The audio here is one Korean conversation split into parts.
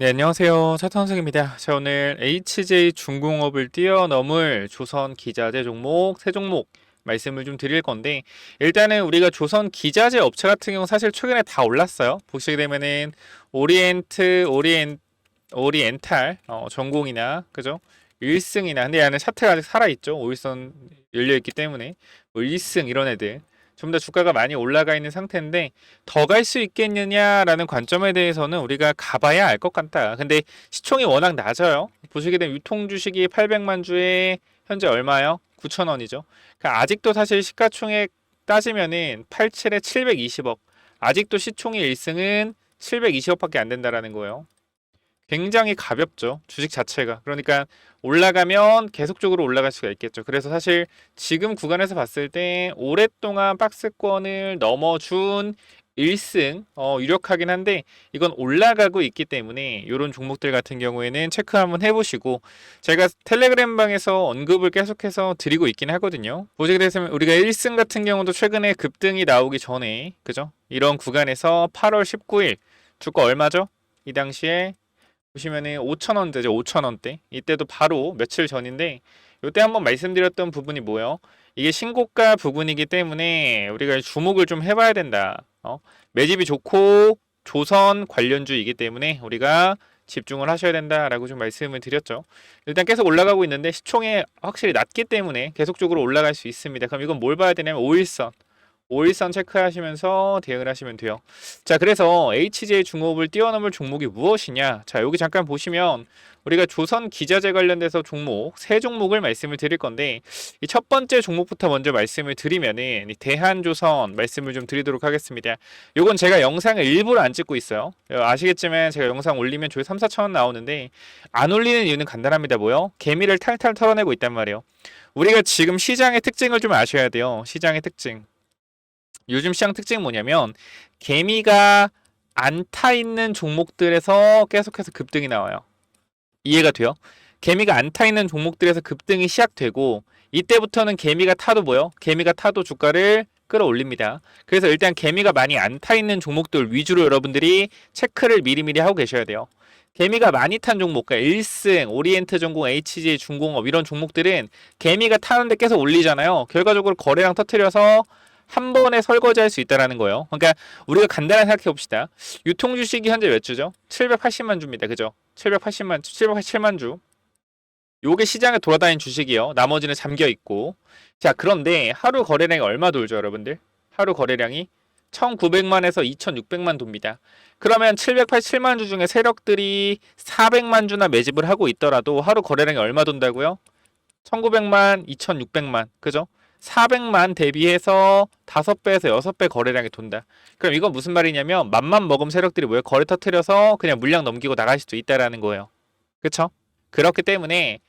네, 안녕하세요. 차탄승입니다. 자, 오늘 HJ 중공업을 뛰어넘을 조선 기자재 종목, 세 종목 말씀을 좀 드릴 건데, 일단은 우리가 조선 기자재 업체 같은 경우 사실 최근에 다 올랐어요. 보시게 되면은 오리엔트, 오리엔탈, 전공이나, 그죠? 1승이나, 근데 얘는 차트가 아직 살아있죠. 5일선 열려있기 때문에. 뭐 1승 이런 애들. 좀 더 주가가 많이 올라가 있는 상태인데, 더 갈 수 있겠느냐라는 관점에 대해서는 우리가 가봐야 알 것 같다. 근데 시총이 워낙 낮아요. 보시게 되면 유통 주식이 800만 주에 현재 얼마요? 9,000원이죠. 그러니까 아직도 사실 시가총액 따지면은 87에 720억. 아직도 시총의 1승은 720억밖에 안 된다라는 거예요. 굉장히 가볍죠. 주식 자체가. 그러니까 올라가면 계속적으로 올라갈 수가 있겠죠. 그래서 사실 지금 구간에서 봤을 때 오랫동안 박스권을 넘어준 1승 유력하긴 한데 이건 올라가고 있기 때문에 이런 종목들 같은 경우에는 체크 한번 해보시고 제가 텔레그램 방에서 언급을 계속해서 드리고 있긴 하거든요. 보시게 되면 우리가 1승 같은 경우도 최근에 급등이 나오기 전에 그죠? 이런 구간에서 8월 19일 주가 얼마죠? 이 당시에 보시면은 5,000원대죠. 5,000원대. 이때도 바로 며칠 전인데 이때 한번 말씀드렸던 부분이 뭐예요? 이게 신고가 부분이기 때문에 우리가 주목을 좀 해봐야 된다. 매집이 좋고 조선 관련주이기 때문에 우리가 집중을 하셔야 된다라고 좀 말씀을 드렸죠. 일단 계속 올라가고 있는데 시총이 확실히 낮기 때문에 계속적으로 올라갈 수 있습니다. 그럼 이건 뭘 봐야 되냐면 5일선. 5일선 체크하시면서 대응을 하시면 돼요. 자, 그래서 HJ 중업을 뛰어넘을 종목이 무엇이냐? 자, 여기 잠깐 보시면 우리가 조선 기자재 관련돼서 종목 세 종목을 말씀을 드릴 건데 이 첫 번째 종목부터 먼저 말씀을 드리면은 이 대한조선 말씀을 좀 드리도록 하겠습니다. 요건 제가 영상을 일부러 안 찍고 있어요. 아시겠지만 제가 영상 올리면 조회 3, 4천 원 나오는데 안 올리는 이유는 간단합니다. 뭐요? 개미를 탈탈 털어내고 있단 말이에요. 우리가 지금 시장의 특징을 좀 아셔야 돼요. 시장의 특징. 요즘 시장 특징이 뭐냐면 개미가 안 타 있는 종목들에서 계속해서 급등이 나와요. 이해가 돼요? 개미가 안 타 있는 종목들에서 급등이 시작되고 이때부터는 개미가 타도 뭐요? 개미가 타도 주가를 끌어올립니다. 그래서 일단 개미가 많이 안 타 있는 종목들 위주로 여러분들이 체크를 미리미리 하고 계셔야 돼요. 개미가 많이 탄 종목, 그러니까 1승, 오리엔트 전공, HJ 중공업 이런 종목들은 개미가 타는데 계속 올리잖아요. 결과적으로 거래량 터트려서 한 번에 설거지할 수 있다는 거예요. 그러니까 우리가 간단하게 생각해 봅시다. 유통 주식이 현재 몇 주죠? 780만 주입니다. 그죠? 787만 주. 요게 시장에 돌아다니는 주식이요. 나머지는 잠겨 있고. 자, 그런데 하루 거래량이 얼마 돌죠, 여러분들? 하루 거래량이 1,900만에서 2,600만 돕니다. 그러면 787만 주 중에 세력들이 400만 주나 매집을 하고 있더라도 하루 거래량이 얼마 돈다고요? 1900만, 2600만. 그죠? 400만 대비해서 5배에서 6배 거래량이 돈다. 그럼 이건 무슨 말이냐면 맘만 먹으면 세력들이 뭐예요? 거래 터트려서 그냥 물량 넘기고 나갈 수도 있다라는 거예요. 그쵸? 그렇기 때문에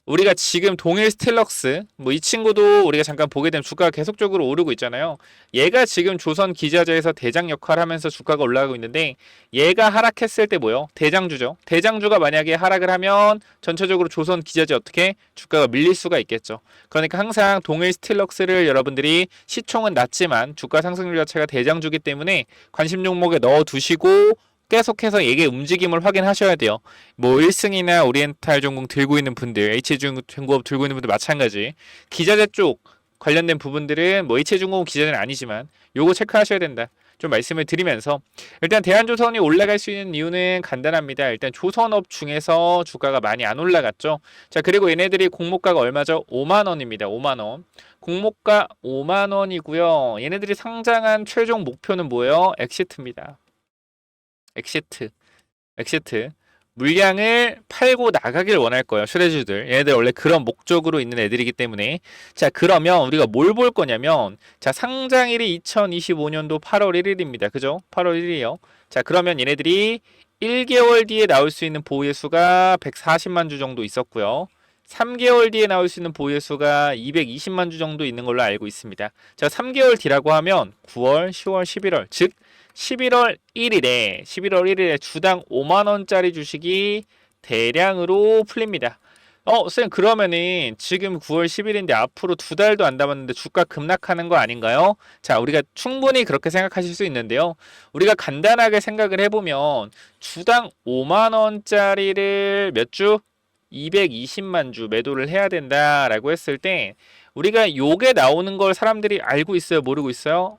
우리가 지금 동일 스틸럭스 뭐 이 친구도 우리가 잠깐 보게 되면 주가가 계속적으로 오르고 있잖아요. 얘가 지금 조선 기자재에서 대장 역할을 하면서 주가가 올라가고 있는데 얘가 하락했을 때 뭐요? 대장주죠. 대장주가 만약에 하락을 하면 전체적으로 조선 기자재 어떻게 주가가 밀릴 수가 있겠죠. 그러니까 항상 동일 스틸럭스를 여러분들이 시총은 낮지만 주가 상승률 자체가 대장주기 때문에 관심 종목에 넣어 두시고 계속해서 얘의 움직임을 확인하셔야 돼요. 뭐 1승이나 오리엔탈 전공 들고 있는 분들, H중공업 들고 있는 분들 마찬가지. 기자재 쪽 관련된 부분들은 뭐 H중공업 기자재는 아니지만 요거 체크하셔야 된다. 좀 말씀을 드리면서 일단 대한조선이 올라갈 수 있는 이유는 간단합니다. 일단 조선업 중에서 주가가 많이 안 올라갔죠. 자, 그리고 얘네들이 공모가가 얼마죠? 5만 원입니다. 5만 원. 공모가 5만 원이고요. 얘네들이 상장한 최종 목표는 뭐예요? 엑시트입니다. 엑시트. 엑시트. 물량을 팔고 나가길 원할 거예요. 슈레주들. 얘네들 원래 그런 목적으로 있는 애들이기 때문에. 자, 그러면 우리가 뭘 볼 거냐면, 자, 상장일이 2025년도 8월 1일입니다. 그죠? 8월 1일이요. 자, 그러면 얘네들이 1개월 뒤에 나올 수 있는 보유의 수가 140만 주 정도 있었고요. 3개월 뒤에 나올 수 있는 보유의 수가 220만 주 정도 있는 걸로 알고 있습니다. 자, 3개월 뒤라고 하면 9월, 10월, 11월, 즉 11월 1일에 주당 5만 원짜리 주식이 대량으로 풀립니다. 쌤, 그러면은 지금 9월 10일인데 앞으로 2달도 안 남았는데 주가 급락하는 거 아닌가요? 자, 우리가 충분히 그렇게 생각하실 수 있는데요. 우리가 간단하게 생각을 해보면 주당 5만 원짜리를 몇 주? 220만 주 매도를 해야 된다라고 했을 때 우리가 요게 나오는 걸 사람들이 알고 있어요? 모르고 있어요?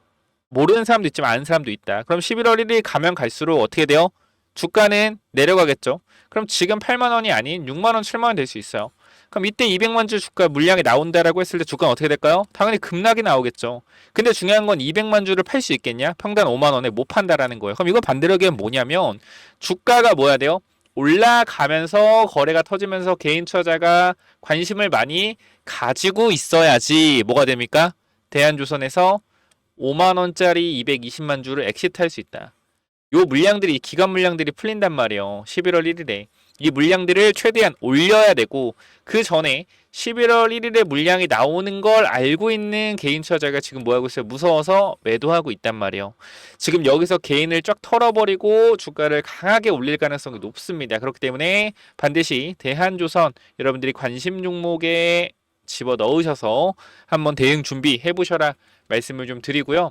모르는 사람도 있지만 아는 사람도 있다. 그럼 11월 1일 가면 갈수록 어떻게 돼요? 주가는 내려가겠죠. 그럼 지금 8만 원이 아닌 6만 원, 7만 원 될 수 있어요. 그럼 이때 200만 주 주가 물량이 나온다라고 했을 때 주가는 어떻게 될까요? 당연히 급락이 나오겠죠. 근데 중요한 건 200만 주를 팔 수 있겠냐? 평단 5만 원에 못 판다라는 거예요. 그럼 이거 반대로 얘기하면 뭐냐면 주가가 뭐야 돼요? 올라가면서 거래가 터지면서 개인 투자자가 관심을 많이 가지고 있어야지 뭐가 됩니까? 대한조선에서 5만 원짜리 220만 주를 엑시트할 수 있다. 요 물량들이 기간 물량들이 풀린단 말이에요. 11월 1일에 이 물량들을 최대한 올려야 되고 그 전에 11월 1일에 물량이 나오는 걸 알고 있는 개인 투자자가 지금 뭐 하고 있어요? 무서워서 매도하고 있단 말이에요. 지금 여기서 개인을 쫙 털어버리고 주가를 강하게 올릴 가능성이 높습니다. 그렇기 때문에 반드시 대한조선 여러분들이 관심 종목에 집어 넣으셔서 한번 대응 준비해 보셔라 말씀을 좀 드리고요.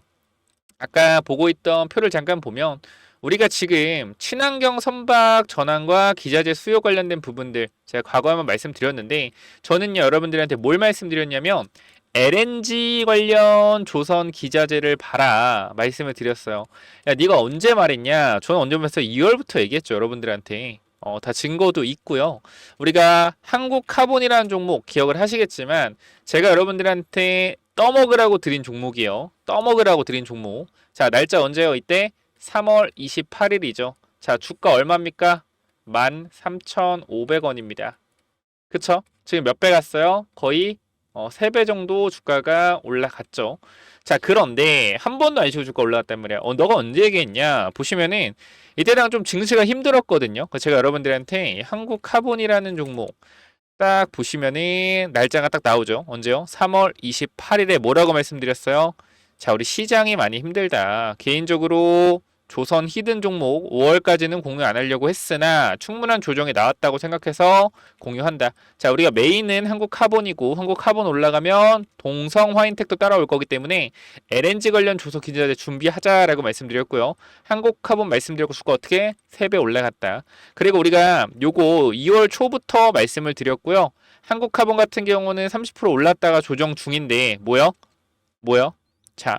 아까 보고 있던 표를 잠깐 보면 우리가 지금 친환경 선박 전환과 기자재 수요 관련된 부분들 제가 과거에 한번 말씀드렸는데 저는요 여러분들한테 뭘 말씀드렸냐면 LNG 관련 조선 기자재를 봐라 말씀을 드렸어요. 야 네가 언제 말했냐? 저는 언제 말했어요? 2월부터 얘기했죠 여러분들한테. 다 증거도 있고요. 우리가 한국카본이라는 종목 기억을 하시겠지만 제가 여러분들한테 떠먹으라고 드린 종목이에요. 떠먹으라고 드린 종목. 자, 날짜 언제요? 이때 3월 28일이죠. 자, 주가 얼마입니까? 13,500원입니다. 그쵸? 지금 몇 배 갔어요? 거의 3배 정도 주가가 올라갔죠. 자, 그런데 한 번도 안 쉬고 주가 올라갔단 말이야. 너가 언제 얘기했냐? 보시면은 이때랑 좀 증시가 힘들었거든요. 제가 여러분들한테 한국카본이라는 종목 딱 보시면은 날짜가 딱 나오죠. 언제요? 3월 28일에 뭐라고 말씀드렸어요? 자, 우리 시장이 많이 힘들다. 개인적으로 조선 히든 종목 5월까지는 공유 안 하려고 했으나 충분한 조정이 나왔다고 생각해서 공유한다. 자, 우리가 메인은 한국카본이고 한국카본 올라가면 동성 화인텍도 따라올 거기 때문에 LNG 관련 조선 기자재 준비하자라고 말씀드렸고요. 한국카본 말씀드렸고 주가 어떻게 3배 올라갔다. 그리고 우리가 요거 2월 초부터 말씀을 드렸고요. 한국카본 같은 경우는 30% 올랐다가 조정 중인데 뭐요? 뭐요? 자,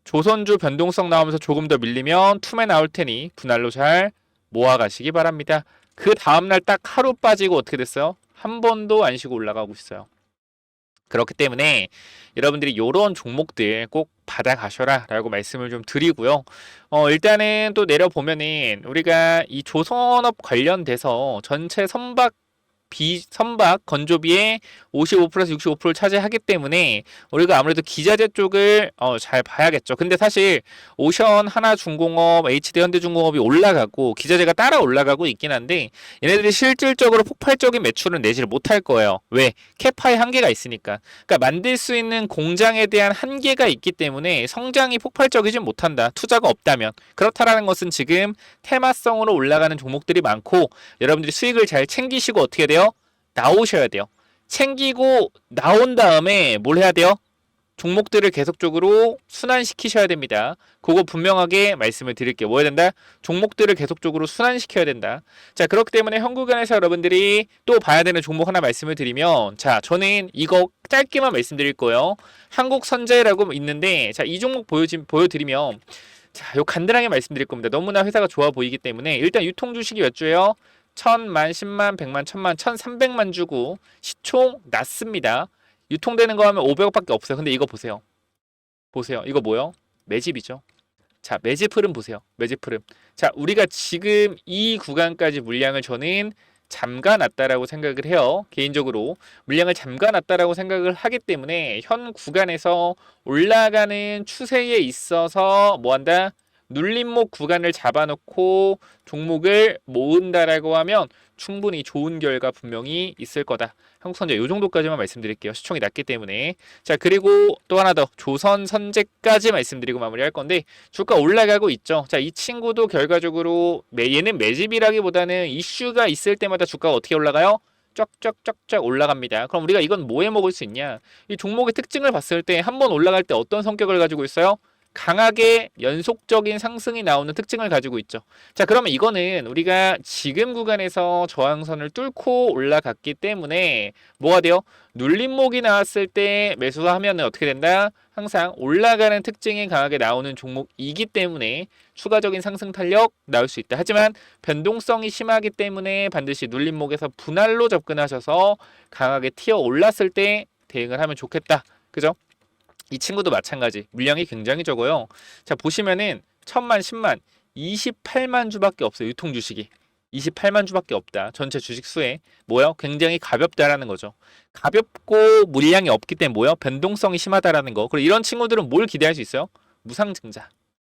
조선주 변동성 나오면서 조금 더 밀리면 투매 나올 테니 분할로 잘 모아가시기 바랍니다. 그 다음날 딱 하루 빠지고 어떻게 됐어요? 한 번도 안 쉬고 올라가고 있어요. 그렇기 때문에 여러분들이 이런 종목들 꼭 받아가셔라 라고 말씀을 좀 드리고요. 일단은 또 내려보면은 우리가 이 조선업 관련돼서 전체 선박 건조비의 55%에서 65%를 차지하기 때문에 우리가 아무래도 기자재 쪽을 잘 봐야겠죠. 근데 사실 오션, 하나중공업, HD 현대중공업이 올라가고 기자재가 따라 올라가고 있긴 한데 얘네들이 실질적으로 폭발적인 매출은 내지를 못할 거예요. 왜? 캐파의 한계가 있으니까. 그러니까 만들 수 있는 공장에 대한 한계가 있기 때문에 성장이 폭발적이지 못한다. 투자가 없다면. 그렇다라는 것은 지금 테마성으로 올라가는 종목들이 많고 여러분들이 수익을 잘 챙기시고 어떻게 돼요? 나오셔야 돼요. 챙기고 나온 다음에 뭘 해야 돼요? 종목들을 계속적으로 순환시키셔야 됩니다. 그거 분명하게 말씀을 드릴게요. 뭐 해야 된다? 종목들을 계속적으로 순환시켜야 된다. 자, 그렇기 때문에 현구간에서 여러분들이 또 봐야 되는 종목 하나 말씀을 드리면 자, 저는 이거 짧게만 말씀드릴 거예요. 한국선제라고 있는데 자, 이 종목 보여드리면 자, 요 간단하게 말씀드릴 겁니다. 너무나 회사가 좋아 보이기 때문에 일단 유통 주식이 몇 주예요? 1000만, 10만, 100만, 1000만, 1300만 주고 시총 낮습니다. 유통되는 거 하면 500억밖에 없어요. 근데 이거 보세요. 보세요. 이거 뭐요? 매집이죠. 자, 매집 흐름 보세요. 매집 흐름. 자, 우리가 지금 이 구간까지 물량을 저는 잠가놨다라고 생각을 해요. 개인적으로 물량을 잠가놨다라고 생각을 하기 때문에 현 구간에서 올라가는 추세에 있어서 뭐한다? 눌림목 구간을 잡아놓고 종목을 모은다라고 하면 충분히 좋은 결과 분명히 있을 거다. 한국선제 이 정도까지만 말씀드릴게요. 시총이 낮기 때문에. 자, 그리고 또 하나 더 조선선제까지 말씀드리고 마무리할 건데 주가 올라가고 있죠. 자, 이 친구도 결과적으로 얘는 매집이라기보다는 이슈가 있을 때마다 주가가 어떻게 올라가요? 쫙쫙쫙쫙 올라갑니다. 그럼 우리가 이건 뭐에 먹을 수 있냐? 이 종목의 특징을 봤을 때 한 번 올라갈 때 어떤 성격을 가지고 있어요? 강하게 연속적인 상승이 나오는 특징을 가지고 있죠. 자, 그러면 이거는 우리가 지금 구간에서 저항선을 뚫고 올라갔기 때문에 뭐가 돼요? 눌림목이 나왔을 때 매수하면 어떻게 된다? 항상 올라가는 특징이 강하게 나오는 종목이기 때문에 추가적인 상승 탄력 나올 수 있다. 하지만 변동성이 심하기 때문에 반드시 눌림목에서 분할로 접근하셔서 강하게 튀어 올랐을 때 대응을 하면 좋겠다. 그죠? 이 친구도 마찬가지. 물량이 굉장히 적어요. 자, 보시면은 1000만, 10만, 28만 주밖에 없어요. 유통 주식이. 28만 주밖에 없다. 전체 주식 수에. 뭐요? 굉장히 가볍다라는 거죠. 가볍고 물량이 없기 때문에 뭐요? 변동성이 심하다라는 거. 그리고 이런 친구들은 뭘 기대할 수 있어요? 무상증자.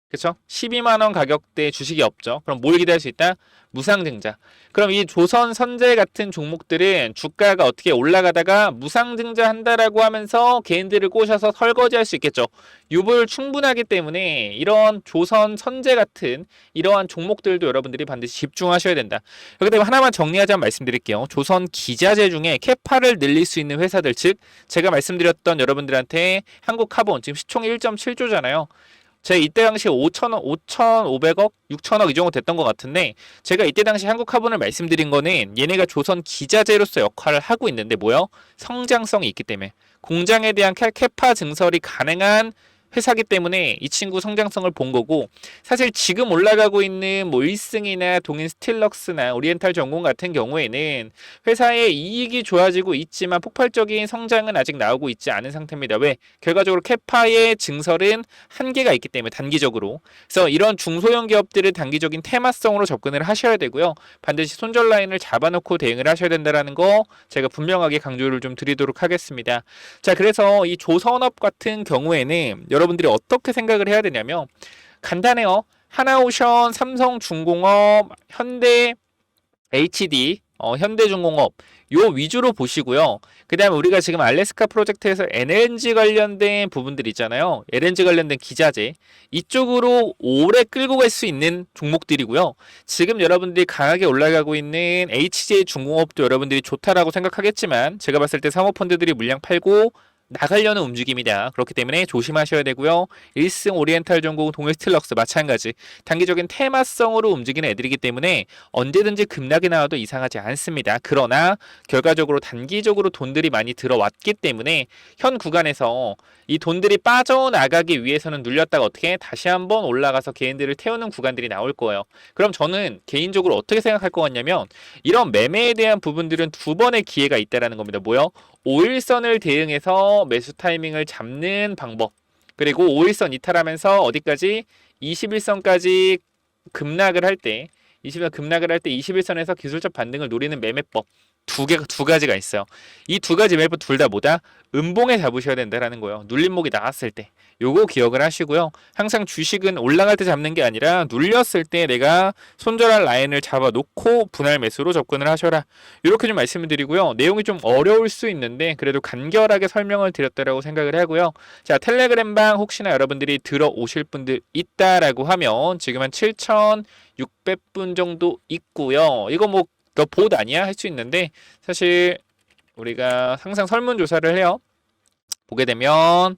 그쵸? 12만 원 가격대 주식이 없죠. 그럼 뭘 기대할 수 있다? 무상증자. 그럼 이 조선 선제 같은 종목들은 주가가 어떻게 올라가다가 무상증자 한다라고 하면서 개인들을 꼬셔서 설거지할 수 있겠죠. 유불 충분하기 때문에 이런 조선 선제 같은 이러한 종목들도 여러분들이 반드시 집중하셔야 된다. 그렇기 때문에 하나만 정리하자면 말씀드릴게요. 조선 기자재 중에 캐파를 늘릴 수 있는 회사들, 즉 제가 말씀드렸던 여러분들한테 한국카본 지금 시총 1.7조잖아요. 제가 이때 당시 5천억, 5,500억, 6천억 이 정도 됐던 것 같은데 제가 이때 당시 한국화분을 말씀드린 거는 얘네가 조선 기자재로서 역할을 하고 있는데 뭐요? 성장성이 있기 때문에 공장에 대한 캐파 증설이 가능한 회사기 때문에 이 친구 성장성을 본 거고 사실 지금 올라가고 있는 뭐 일승이나 동인 스틸럭스나 오리엔탈 전공 같은 경우에는 회사의 이익이 좋아지고 있지만 폭발적인 성장은 아직 나오고 있지 않은 상태입니다. 왜? 결과적으로 캐파의 증설은 한계가 있기 때문에 단기적으로. 그래서 이런 중소형 기업들을 단기적인 테마성으로 접근을 하셔야 되고요. 반드시 손절 라인을 잡아놓고 대응을 하셔야 된다는 거 제가 분명하게 강조를 좀 드리도록 하겠습니다. 자, 그래서 이 조선업 같은 경우에는 여러분들이 어떻게 생각을 해야 되냐면 간단해요. 하나오션, 삼성중공업, 현대 HD, 현대중공업 요 위주로 보시고요. 그 다음에 우리가 지금 알래스카 프로젝트에서 LNG 관련된 부분들 있잖아요. LNG 관련된 기자재 이쪽으로 오래 끌고 갈 수 있는 종목들이고요. 지금 여러분들이 강하게 올라가고 있는 HJ중공업도 여러분들이 좋다라고 생각하겠지만 제가 봤을 때 사모펀드들이 물량 팔고 나가려는 움직임이다. 그렇기 때문에 조심하셔야 되고요. 1승 오리엔탈 전공 동일 스틸럭스 마찬가지 단기적인 테마성으로 움직이는 애들이기 때문에 언제든지 급락이 나와도 이상하지 않습니다. 그러나 결과적으로 단기적으로 돈들이 많이 들어왔기 때문에 현 구간에서 이 돈들이 빠져나가기 위해서는 눌렸다가 어떻게 다시 한번 올라가서 개인들을 태우는 구간들이 나올 거예요. 그럼 저는 개인적으로 어떻게 생각할 것 같냐면 이런 매매에 대한 부분들은 두 번의 기회가 있다라는 겁니다. 뭐요? 5일선을 대응해서 매수 타이밍을 잡는 방법. 그리고 5일선 이탈하면서 어디까지? 21선까지 급락을 할 때, 20일 급락을 할 때 21선에서 기술적 반등을 노리는 매매법. 두 가지가 있어요. 이 두 가지 매매법 둘 다 뭐다? 음봉에 잡으셔야 된다라는 거예요. 눌림목이 나왔을 때. 요거 기억을 하시고요. 항상 주식은 올라갈 때 잡는 게 아니라 눌렸을 때 내가 손절할 라인을 잡아놓고 분할 매수로 접근을 하셔라. 이렇게 좀 말씀을 드리고요. 내용이 좀 어려울 수 있는데 그래도 간결하게 설명을 드렸다라고 생각을 하고요. 자, 텔레그램방 혹시나 여러분들이 들어오실 분들 있다라고 하면 지금 한 7,600분 정도 있고요. 이거 뭐 너 봇 아니야? 할 수 있는데 사실 우리가 항상 설문조사를 해요. 보게 되면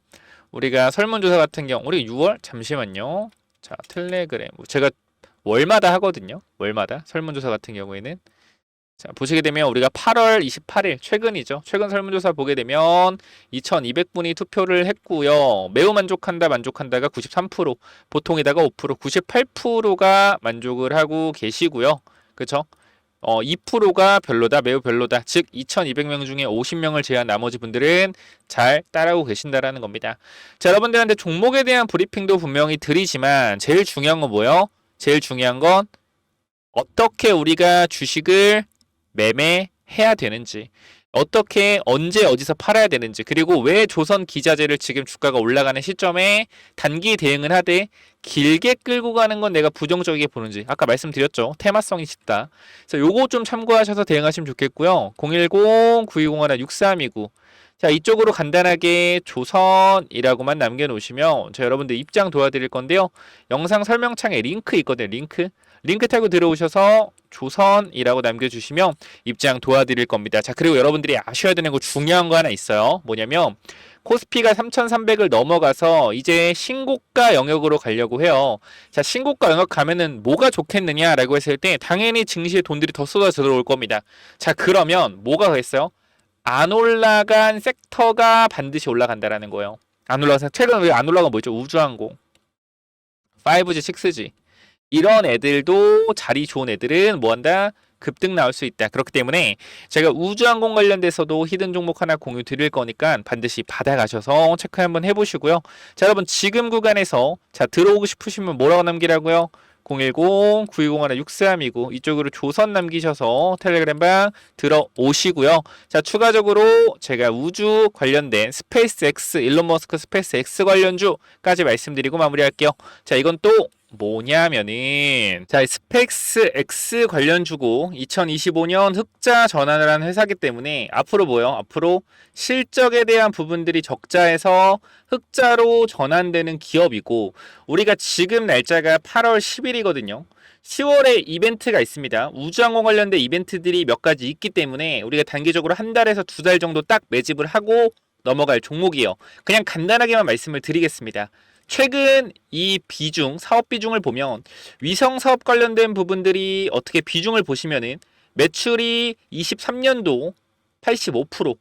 우리가 설문조사 같은 경우 우리 6월 잠시만요. 자, 텔레그램 제가 월마다 하거든요. 월마다 설문조사 같은 경우에는 자, 보시게 되면 우리가 8월 28일 최근이죠. 최근 설문조사 보게 되면 2,200분이 투표를 했고요. 매우 만족한다가 93%, 보통에다가 5%, 98%가 만족을 하고 계시고요. 그렇죠? 2%가 별로다, 매우 별로다. 즉 2,200명 중에 50명을 제외한 나머지 분들은 잘 따라오고 계신다라는 겁니다. 자, 여러분들한테 종목에 대한 브리핑도 분명히 드리지만 제일 중요한 건 뭐예요? 제일 중요한 건 어떻게 우리가 주식을 매매해야 되는지, 어떻게 언제 어디서 팔아야 되는지, 그리고 왜 조선 기자재를 지금 주가가 올라가는 시점에 단기 대응을 하되 길게 끌고 가는 건 내가 부정적이게 보는지 아까 말씀드렸죠. 테마성이 짙다. 그래서 요거 좀 참고하셔서 대응하시면 좋겠고요. 010-9201-6329 자, 이쪽으로 간단하게 조선이라고만 남겨놓으시면 저 여러분들 입장 도와드릴 건데요. 영상 설명창에 링크 있거든요. 링크 타고 들어오셔서 조선이라고 남겨주시면 입장 도와드릴 겁니다. 자, 그리고 여러분들이 아셔야 되는 거 중요한 거 하나 있어요. 뭐냐면 코스피가 3,300을 넘어가서 이제 신고가 영역으로 가려고 해요. 자, 신고가 영역 가면은 뭐가 좋겠느냐라고 했을 때 당연히 증시에 돈들이 더 쏟아져 들어올 겁니다. 자, 그러면 뭐가 그랬어요? 안 올라간 섹터가 반드시 올라간다라는 거예요. 안 올라간 최근 왜 안 올라간 거 있죠? 우주항공, 5G, 6G 이런 애들도 자리 좋은 애들은 뭐한다? 급등 나올 수 있다. 그렇기 때문에 제가 우주항공 관련돼서도 히든 종목 하나 공유 드릴 거니까 반드시 받아가셔서 체크 한번 해보시고요. 자, 여러분 지금 구간에서 자 들어오고 싶으시면 뭐라고 남기라고요? 010-9201-6329 이쪽으로 조선 남기셔서 텔레그램방 들어오시고요. 자, 추가적으로 제가 우주 관련된 스페이스 X, 일론 머스크 스페이스 X 관련주까지 말씀드리고 마무리할게요. 자, 이건 또 뭐냐면은 자, 스페이스 X 관련주고 2025년 흑자 전환을 한 회사기 때문에 앞으로 뭐요? 앞으로 실적에 대한 부분들이 적자에서 흑자로 전환되는 기업이고 우리가 지금 날짜가 8월 10일이거든요. 10월에 이벤트가 있습니다. 우주항공 관련된 이벤트들이 몇 가지 있기 때문에 우리가 단기적으로 한 달에서 두 달 정도 딱 매집을 하고 넘어갈 종목이에요. 그냥 간단하게만 말씀을 드리겠습니다. 최근 이 비중, 사업 비중을 보면 위성 사업 관련된 부분들이 어떻게 비중을 보시면은 매출이 23년도 85%,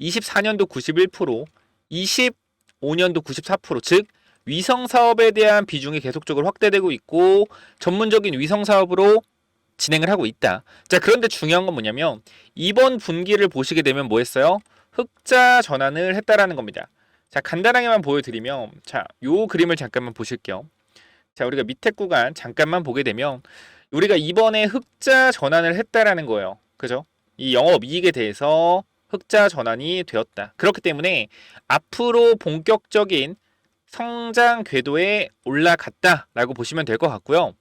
24년도 91%, 25년도 94%, 즉 위성 사업에 대한 비중이 계속적으로 확대되고 있고 전문적인 위성 사업으로 진행을 하고 있다. 자, 그런데 중요한 건 뭐냐면 이번 분기를 보시게 되면 뭐 했어요? 흑자 전환을 했다라는 겁니다. 자, 간단하게만 보여드리면 자, 요 그림을 잠깐만 보실게요. 자, 우리가 밑에 구간 잠깐만 보게 되면 우리가 이번에 흑자 전환을 했다라는 거예요. 그죠? 이 영업이익에 대해서 흑자 전환이 되었다. 그렇기 때문에 앞으로 본격적인 성장 궤도에 올라갔다라고 보시면 될 것 같고요.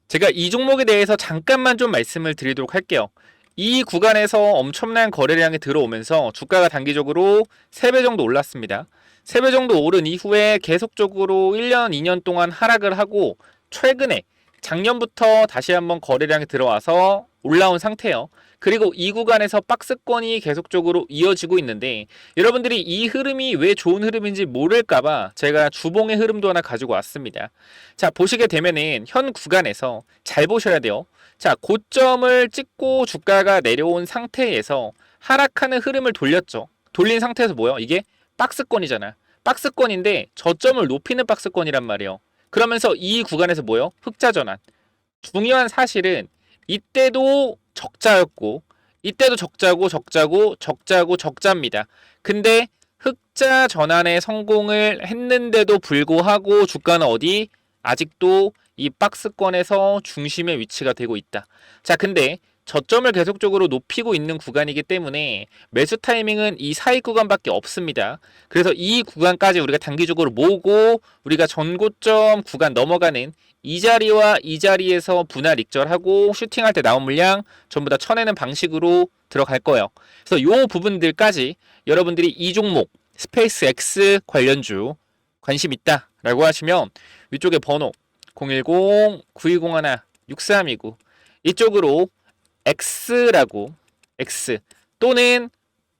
제가 이 종목에 대해서 잠깐만 좀 말씀을 드리도록 할게요. 이 구간에서 엄청난 거래량이 들어오면서 주가가 단기적으로 3배 정도 올랐습니다. 3배 정도 오른 이후에 계속적으로 1년, 2년 동안 하락을 하고 최근에 작년부터 다시 한번 거래량이 들어와서 올라온 상태예요. 그리고 이 구간에서 박스권이 계속적으로 이어지고 있는데 여러분들이 이 흐름이 왜 좋은 흐름인지 모를까봐 제가 주봉의 흐름도 하나 가지고 왔습니다. 자, 보시게 되면은 현 구간에서 잘 보셔야 돼요. 자, 고점을 찍고 주가가 내려온 상태에서 하락하는 흐름을 돌렸죠. 돌린 상태에서 뭐예요? 이게 박스권이잖아. 박스권인데 저점을 높이는 박스권이란 말이에요. 그러면서 이 구간에서 뭐예요? 흑자 전환. 중요한 사실은 이때도 적자였고 이때도 적자고 적자입니다. 근데 흑자 전환에 성공을 했는데도 불구하고 주가는 어디? 아직도 이 박스권에서 중심의 위치가 되고 있다. 자, 근데 저점을 계속적으로 높이고 있는 구간이기 때문에 매수 타이밍은 이 사이 구간밖에 없습니다. 그래서 이 구간까지 우리가 단기적으로 모으고 우리가 전고점 구간 넘어가는 이 자리와 이 자리에서 분할 익절하고 슈팅할 때 나온 물량 전부 다 쳐내는 방식으로 들어갈 거예요. 그래서 요 부분들까지 여러분들이 이 종목 스페이스 X 관련주 관심 있다 라고 하시면 위쪽에 번호 010-9201-6329 이쪽으로 X라고 X 또는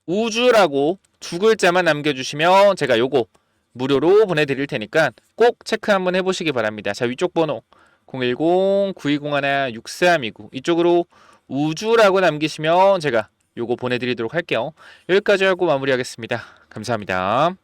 우주라고 두 글자만 남겨주시면 제가 요거 무료로 보내드릴 테니까 꼭 체크 한번 해보시기 바랍니다. 자, 위쪽 번호 010-9201-6329 이쪽으로 우주라고 남기시면 제가 요거 보내드리도록 할게요. 여기까지 하고 마무리하겠습니다. 감사합니다.